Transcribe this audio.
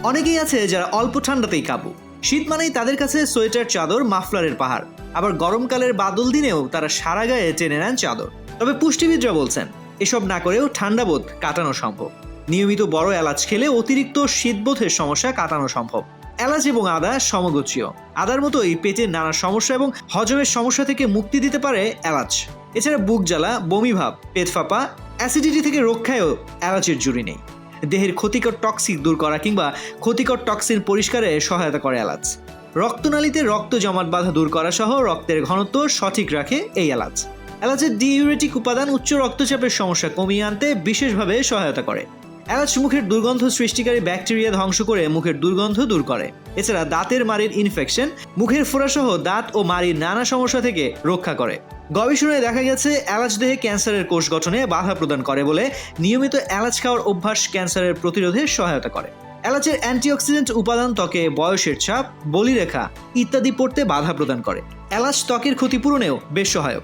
অনেকেই আছে যারা অল্প ঠান্ডাতেই কাবু। শীত মানেই তাদের কাছে সোয়েটার, চাদর, মাফলারের পাহাড়। আবার গরমকালের বাদল দিনেও তারা সারা গায়ে টেনে নেন চাদর। তবে পুষ্টিবিদরা বলছেন এসব না করেও ঠান্ডাবোধ কাটানো সম্ভব। নিয়মিত বড় এলাচ খেলে অতিরিক্ত শীতবোধের সমস্যা কাটানো সম্ভব। এলাচ এবং আদা সমগোত্রীয়। আদার মতোই পেটের নানা সমস্যা এবং হজমের সমস্যা থেকে মুক্তি দিতে পারে এলাচ। এছাড়া বুক জ্বালা, বমি ভাব, পেট ফাঁপা, অ্যাসিডিটি থেকে রক্ষায়ও এলাচের জুড়ি নেই। দেহের ক্ষতিকর টক্সিক দূর করা কিংবা ক্ষতিকর টক্সিন পরিষ্কারে সহায়তা করে এলাচ। রক্তনালীতে রক্ত জমাট বাঁধা দূর করা সহ রক্তের ঘনত্ব সঠিক রাখে এই এলাচ। এলাচের ডিউরেটিক উপাদান উচ্চ রক্তচাপের সমস্যা কমিয়ে আনতে বিশেষভাবে সহায়তা করে। এলাচ মুখের দুর্গন্ধ সৃষ্টিকারী ব্যাকটেরিয়া ধ্বংস করে মুখের দুর্গন্ধ দূর করে। এছাড়া দাঁতের মাড়ির ইনফেকশন, মুখের ফোড়াসহ দাঁত ও মাড়ির নানা সমস্যা থেকে রক্ষা করে। গবেষণায় দেখা গেছে এলাচ দেহে ক্যান্সারের কোষ গঠনে বাধা প্রদান করে বলে নিয়মিত এলাচ খাওয়ার অভ্যাস ক্যান্সারের প্রতিরোধে সহায়তা করে। এলাচের অ্যান্টিঅক্সিডেন্ট উপাদান ত্বকে বয়সের ছাপ, বলিরেখা ইত্যাদি পড়তে বাধা প্রদান করে। এলাচ ত্বকের ক্ষতিপূরণেও বেশ সহায়ক।